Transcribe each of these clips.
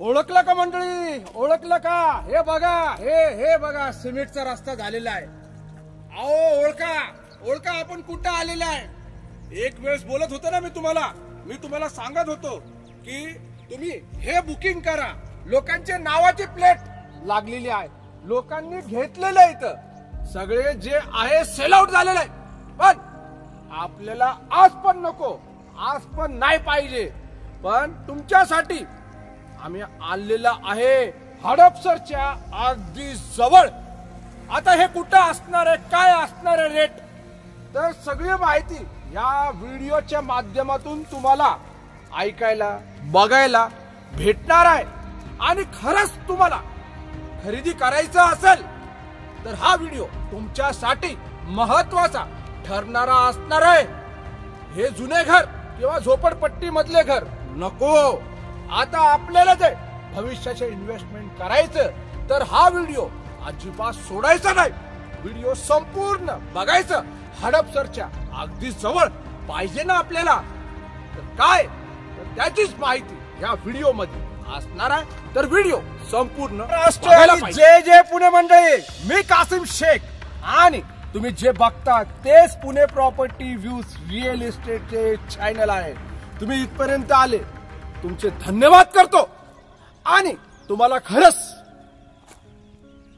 ओळखलं का मंडळी? ओळखलं का? हे बघा, हे बघा, सिमेंटचा रस्ता झालेला आहे. आओ ओळखा, ओळखा आपण कुठं आलेला आहे. एक वेळेस बोलत होतो ना मी तुम्हाला सांगत होतो की तुम्ही हे बुकिंग करा. लोकांच्या नावाची प्लेट लागलेली आहे, लोकांनी घेतलेलं आहे. इथं सगळे जे आहे सेल आउट झालेलं आहे. पण आपल्याला आज पण नको, आज पण नाही पाहिजे. पण तुमच्यासाठी आम्ही आलेला आहे हडपसरच्या अगदी जवळ. आता हे कुठं असणार आहे, काय असणार आहे रेट, तर सगळी माहिती या व्हिडिओच्या माध्यमातून तुम्हाला ऐकायला बघायला भेटणार आहे. आणि खरंच तुम्हाला खरेदी करायचं असेल तर हा व्हिडिओ तुमच्यासाठी महत्वाचा ठरणारा असणार आहे. हे जुने घर किंवा झोपडपट्टी मधले घर नको. आता आपल्याला जर भविष्याचे इन्व्हेस्टमेंट करायचं तर हा व्हिडिओ अजिबात सोडायचा नाही. व्हिडिओ संपूर्ण बघायचं. हडपसरच्या अगदी जवळ पाहिजे ना आपल्याला, तर काय, तर त्याचीच माहिती या व्हिडिओ मध्ये असणार आहे. तर व्हिडिओ संपूर्ण जय जय पुणे मंडळी. मी कासिम शेख आणि तुम्ही जे बघता तेच पुणे प्रॉपर्टी व्ह्यूज रिअल इस्टेटचे चॅनल आहे. तुम्ही इथपर्यंत आले, तुमचे धन्यवाद करतो. आणि तुम्हाला खरंच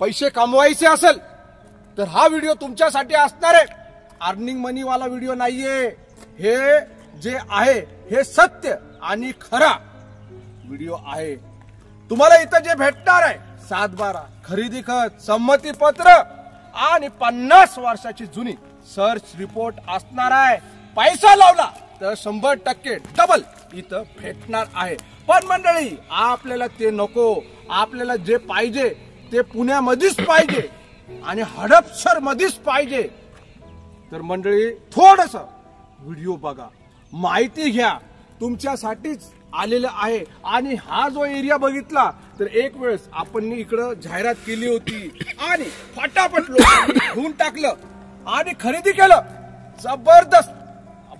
पैसे कमवायचे असेल तर हा व्हिडिओ तुमच्यासाठी असणार आहे. अर्निंग मनी वाला व्हिडिओ नाहीये. हे जे आहे हे सत्य आणि खरा व्हिडिओ आहे. तुम्हाला इथं जे भेटणार आहे 7/12 खरेदी खत, संमती पत्र आणि 50 वर्षाची जुनी सर्च रिपोर्ट असणार आहे. पैसा लावला तर 100% डबल इथं भेटणार आहे. पण मंडळी आपल्याला ते नको. आपल्याला जे पाहिजे ते पुण्यामध्येच पाहिजे आणि हडपसर मध्येच पाहिजे. तर मंडळी थोडस व्हिडिओ बघा, माहिती घ्या. तुमच्यासाठीच आलेलं आहे. आणि हा जो एरिया बघितला तर एक वेळेस आपण इकडं जाहिरात केली होती आणि फटाफट लोकांनी घेऊन टाकलं आणि खरेदी केलं. जबरदस्त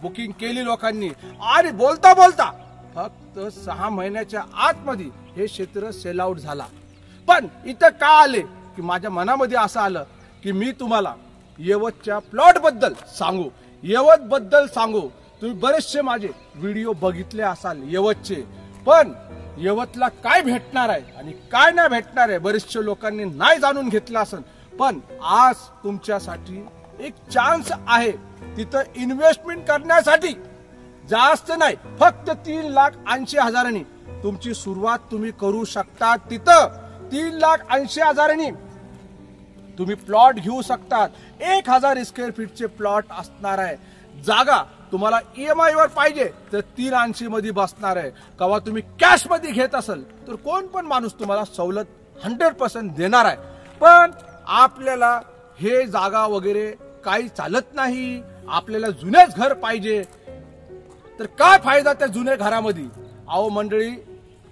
बुकिंग केली लोकांनी. आणि बोलता बोलता फक्त 6 महिन्याच्या आतमध्ये हे क्षेत्र सेल आउट झाला. पण इथं का आले की माझ्या मनामध्ये असं आलं की मी तुम्हाला यवतच्या प्लॉट बद्दल सांगू, यवत बद्दल सांगू. तुम्ही बरेचसे माझे व्हिडिओ बघितले असाल यवतचे, पण यवतला काय भेटणार आहे आणि काय नाही भेटणार आहे बरेचशे लोकांनी नाही जाणून घेतलं असेल. पण आज तुमच्यासाठी एक चान्स आहे तिथं इन्व्हेस्टमेंट करण्यासाठी. जास्त नाही, फक्त 3,80,000 तुमची सुरुवात तुम्ही करू शकता. तिथं 3,80,000 तुम्ही प्लॉट घेऊ शकतात. 1,000 स्क्वेअर फीटचे प्लॉट असणार आहे. जागा तुम्हाला EMI वर पाहिजे तर 380 मध्ये बसणार आहे. कवा तुम्ही कॅश मध्ये घेत असेल तर कोण पण माणूस तुम्हाला सवलत 100% देणार आहे. पण आपल्याला हे जागा वगैरे काही चालत नाही. आपल्याला जुनेच घर पाहिजे. तर काय फायदा त्या जुन्या घरामध्ये? अहो मंडळी,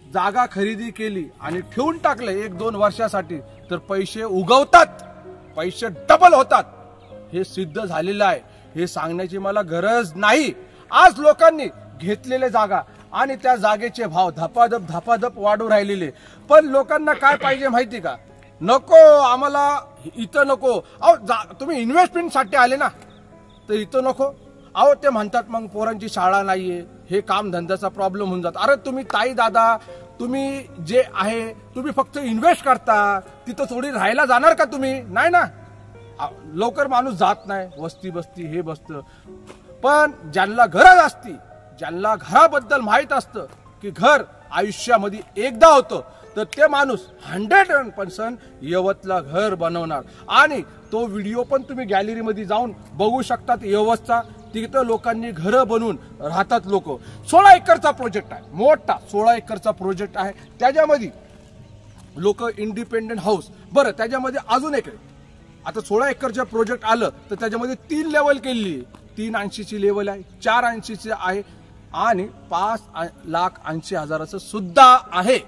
जागा खरेदी केली आणि ठेवून टाकलं 1-2 वर्षासाठी तर पैसे उगवतात, पैसे डबल होतात. हे सिद्ध झालेलं आहे. हे सांगण्याची मला गरज नाही. आज लोकांनी घेतलेले जागा आणि त्या जागेचे भाव धपाधप वाढू राहिलेले. पण लोकांना काय पाहिजे माहिती का? नको आम्हाला इथं नको. अहो तुम्ही इन्व्हेस्टमेंट साठी आले ना तर इथं नको. अहो ते म्हणतात मग पोरांची शाळा नाहीये, हे काम धंद्याचा प्रॉब्लेम होऊन जात. अरे तुम्ही ताई दादा, तुम्ही जे आहे तुम्ही फक्त इन्व्हेस्ट करता, तिथं थोडी राहायला जाणार का तुम्ही? नाही ना. लवकर माणूस जात नाही, वस्ती बसती हे बसतं. पण ज्यांना गरज असती, ज्यांना घराबद्दल माहित असतं की घर आयुष्यामध्ये एकदा होतं, तर ते माणूस 100% यवतला घर बनवणार. आणि तो व्हिडिओ पण तुम्ही गॅलरीमध्ये जाऊन बघू शकतात यवतचा. तिथं लोकांनी घरं बनवून राहतात लोक. 16 एकरचा प्रोजेक्ट आहे, मोठा 16 एकरचा प्रोजेक्ट आहे. त्याच्यामध्ये लोक इंडिपेंडेंट हाऊस. बरं, त्याच्यामध्ये अजून एक आहे. आता 16 एकरच्या प्रोजेक्ट आलं तर त्याच्यामध्ये 3 लेवल केलेली. 380ची लेवल आहे, 480ची आहे आणि 5,80,000 सुद्धा आहे.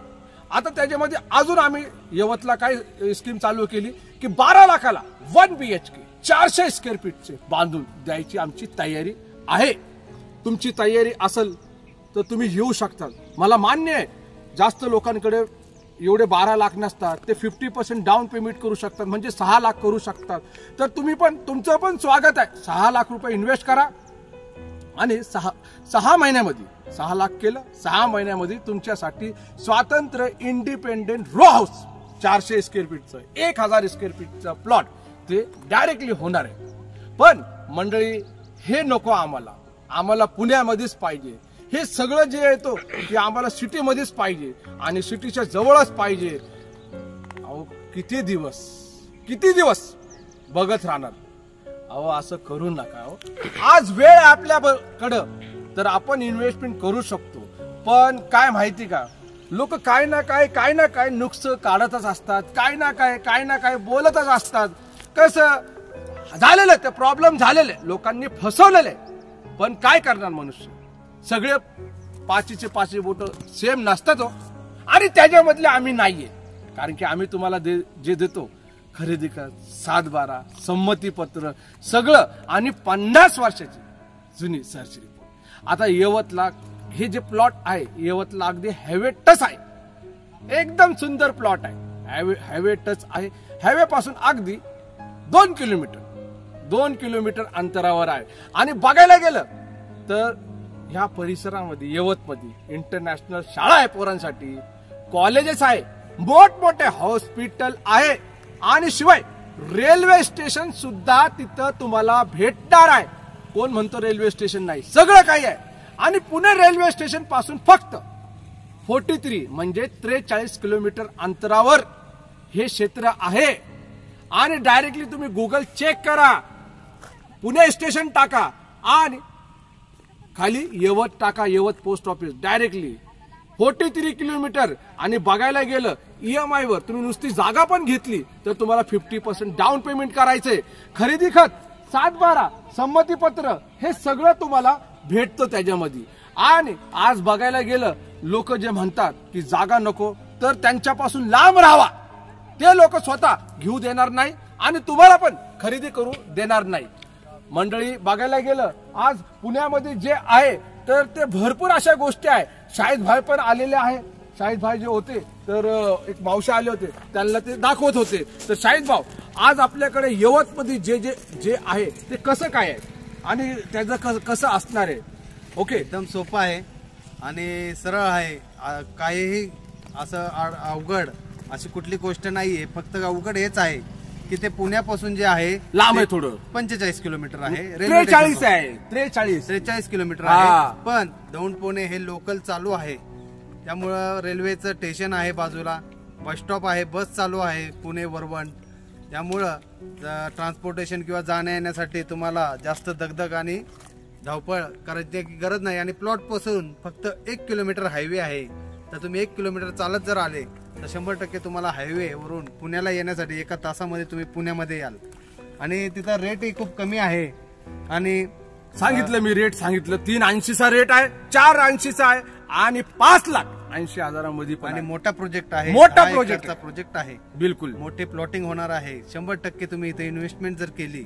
आता त्याच्यामध्ये अजून आम्ही यवतला काय स्कीम चालू केली की 12 लाखाला 1 BHK 400 स्क्वेअर फीटचे बांधून द्यायची आमची तयारी आहे. तुमची तयारी असेल तर तुम्ही येऊ शकता. मला मान्य आहे जास्त लोकांकडे एवढे 12 लाख नसतात, ते 50% डाऊन पेमेंट करू शकतात, म्हणजे 6 लाख करू शकतात. तर तुम्ही पण, तुमचं पण स्वागत आहे. 6 लाख रुपये इन्व्हेस्ट करा आणि 6 महिन्यामध्ये 6 लाख केलं, 6 महिन्यामध्ये तुमच्यासाठी स्वातंत्र्य इंडिपेंडेंट रो हाऊस 400 स्क्वेअर फीटचं 1000 स्क्वेअर फीटचं प्लॉट ते डायरेक्टली होणार आहे. पण मंडळी हे नको आम्हाला पुण्यामध्येच पाहिजे. हे सगळं जे येतो ते आम्हाला सिटीमध्येच पाहिजे आणि सिटीच्या जवळच पाहिजे. अहो किती दिवस बघत राहणार? अहो असं करू नका. आज वेळ आपल्याकडं तर आपण इन्व्हेस्टमेंट करू शकतो. पण काय माहिती का, लोक काय ना काय नुकस काढतच असतात, काय ना काय बोलतच असतात. कसं झालेलं ते प्रॉब्लेम झालेले, लोकांनी फसवलेले. पण काय करणार मनुष्य, सगळे 5चे 5 बोट सेम नसतात हो. आणि त्याच्यामधले आम्ही नाहीये, कारण की आम्ही तुम्हाला जे देतो खरेदी कर, 7/12 संमतीपत्र सगळं आणि 50 वर्षाची जुनी सर्च रिपोर्ट. आता यवतला हे जे प्लॉट आहे, यवतला अगदी हायवे टच आहे, एकदम सुंदर प्लॉट आहे. हायवे टच आहे. हायवे पासून अगदी 2 किलोमीटर अंतरावर आहे. आणि बघायला गेलं तर ह्या परिसरामध्ये यवतमध्ये इंटरनॅशनल शाळा आहे पोरांसाठी, कॉलेजेस आहे, मोठमोठे हॉस्पिटल आहे आणि शिवाय रेल्वे स्टेशन सुद्धा तिथं तुम्हाला भेटणार आहे. कोण म्हणतो रेल्वे स्टेशन नाही, सगळं काही आहे. आणि पुणे रेल्वे स्टेशन पासून फक्त 43 म्हणजे 43 किलोमीटर अंतरावर हे क्षेत्र आहे. आणि डायरेक्टली तुम्ही गुगल चेक करा, पुणे स्टेशन टाका आणि खाली यवत टाका, यवत पोस्ट ऑफिस, डायरेक्टली 43 किलोमीटर. आणि बघायला गेलं EMI वर तुम्ही नुसती जागा पण घेतली तर तुम्हाला 50% डाऊन पेमेंट करायचंय. खरेदी खत, 7/12 संमतीपत्र हे सगळं तुम्हाला भेटतं त्याच्यामध्ये. आणि आज बघायला गेलं लोक जे म्हणतात की जागा नको, तर त्यांच्यापासून लांब राहावा. ते लोक स्वतः घेऊ देणार नाही आणि तुम्हाला पण खरेदी करू देणार नाही. मंडळी बघायला गेलं आज पुण्यामध्ये जे आहे तर ते भरपूर अशा गोष्टी आहे. शाहिद भाई पण आलेले आहे. शाहिद भाई जे होते तर एक मावशी आले होते, त्यांना ते दाखवत होते. तर शाहिद भाऊ, आज आपल्याकडे यवतमध्ये जे आहे ते कसं काय आहे आणि त्याचं कसं असणार आहे? ओके, एकदम सोपं आहे आणि सरळ आहे. काहीही असं अवघड अशी कुठली गोष्ट नाहीये. फक्त अवघड हेच आहे की ते पुण्यापासून जे आहे लांब आहे, थोडं 45 किलोमीटर आहे. 43 किलोमीटर आहे. पण दौंड पुणे हे लोकल चालू आहे, त्यामुळं रेल्वेचं स्टेशन आहे बाजूला, बस स्टॉप आहे, बस चालू आहे पुणे वरवण. त्यामुळं ट्रान्सपोर्टेशन किंवा जाण्या येण्यासाठी तुम्हाला जास्त दगदग आणि धावपळ करायची गरज नाही. आणि प्लॉट पासून फक्त 1 किलोमीटर हायवे आहे. तर तुम्ही 1 किलोमीटर चालत जर आले तर 100% तुम्हाला हायवे वरून पुण्याला येण्यासाठी 1 तासामध्ये तुम्ही पुण्यामध्ये याल. आणि तिथं रेटही खूप कमी आहे. आणि सांगितलं मी रेट सांगितलं, 380चा रेट आहे, 480चा आहे आणि 5,80,000 पण. आणि मोठा प्रोजेक्ट आहे, मोठा प्रोजेक्ट आहे. बिलकुल मोठे प्लॉटिंग होणार आहे. 100% तुम्ही इथे इन्व्हेस्टमेंट जर केली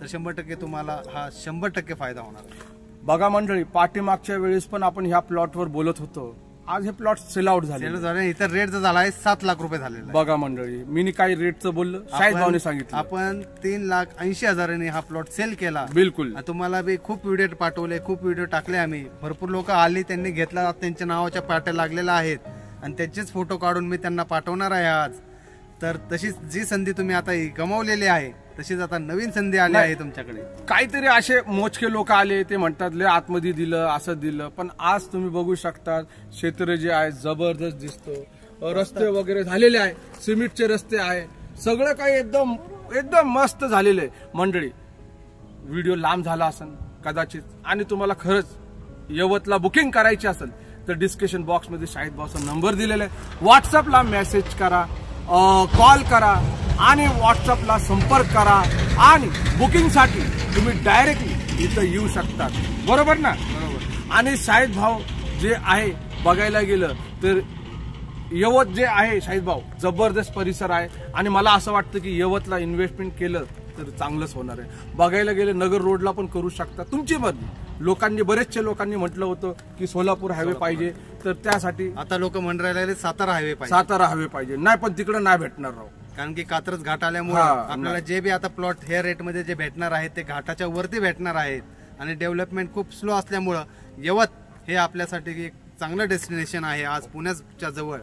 तर 100% तुम्हाला हा 100% फायदा होणार आहे. बघा मंडळी, पाठीमागच्या वेळेस पण आपण ह्या प्लॉटवर बोलत होतो. आज हे प्लॉट सेल आउट झाले. इथं रेट झाला आहे 7 लाख रुपये झालेला. बघा मंडळी, मी काही रेटचं बोललं, शाहिद भाऊने सांगितलं. आपण 3,80,000 हा प्लॉट सेल केला. बिलकुल. तुम्हाला बी खूप व्हिडिओ पाठवले, खूप व्हिडिओ टाकले आम्ही. भरपूर लोक आली, त्यांनी घेतला, त्यांच्या नावाच्या पाट्या लागलेल्या आहेत आणि त्याचेच फोटो काढून मी त्यांना पाठवणार आहे आज. तर तशीच जी संधी तुम्ही आता गमावलेली आहे तशीच आता नवीन संधी आली आहे तुमच्याकडे. काहीतरी असे मोजके लोक आले, ते म्हणतात लय आतमध्ये दिलं, असं दिलं. पण आज तुम्ही बघू शकता क्षेत्र जे आहे जबरदस्त दिसतो. रस्ते वगैरे झालेले आहे, सिमेंटचे रस्ते आहे, सगळं काही एकदम मस्त झालेलं आहे. मंडळी, व्हिडिओ लांब झाला असेल कदाचित आणि तुम्हाला खरंच यवतला बुकिंग करायची असेल तर डिस्क्रिप्शन बॉक्समध्ये शाहिद भाऊचा नंबर दिलेला आहे. व्हॉट्सअपला मेसेज करा, कॉल करा आणि व्हॉट्सअपला संपर्क करा आणि बुकिंगसाठी तुम्ही डायरेक्टली इथं येऊ शकतात. बरोबर ना? बरोबर. आणि शाहिद भाऊ जे आहे बघायला गेलं तर यवत जे आहे, शाहिद भाऊ जबरदस्त परिसर आहे आणि मला असं वाटतं की यवतला इन्व्हेस्टमेंट केलं तर चांगलंच होणार आहे. बघायला गेलं नगर रोडला पण करू शकता तुमची मर्जी. बरेचशे लोकांनी म्हटलं होतं की सोलापूर हायवे पाहिजे, तर त्यासाठी आता लोक म्हणून राहिले सातारा हायवे पाहिजे, सातारा हवे पाहिजे. नाही पण तिकडे नाही भेटणार राव. कारण की कात्रज घाट आल्यामुळे हा, आपल्याला जे बी आता प्लॉट हे रेट मध्ये जे भेटणार आहेत ते घाटाच्या वरती भेटणार आहेत. आणि डेव्हलपमेंट खूप स्लो असल्यामुळं यवत हे आपल्यासाठी एक चांगलं डेस्टिनेशन आहे आज पुण्याच्या जवळ.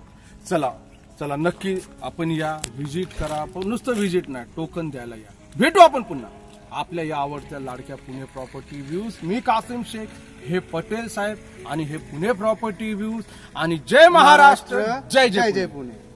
चला चला नक्की आपण या, व्हिजिट करा. पण नुसतं व्हिजिट नाही, टोकन द्यायला या. भेटू आपण पुन्हा आपल्या या आवडत्या लाडक्या पुणे प्रॉपर्टी व्ह्यूज. मी कासिम शेख, हे पटेल साहेब आणि हे पुणे प्रॉपर्टी व्ह्यूज. आणि जय महाराष्ट्र, जय जय जय पुणे. पुणे.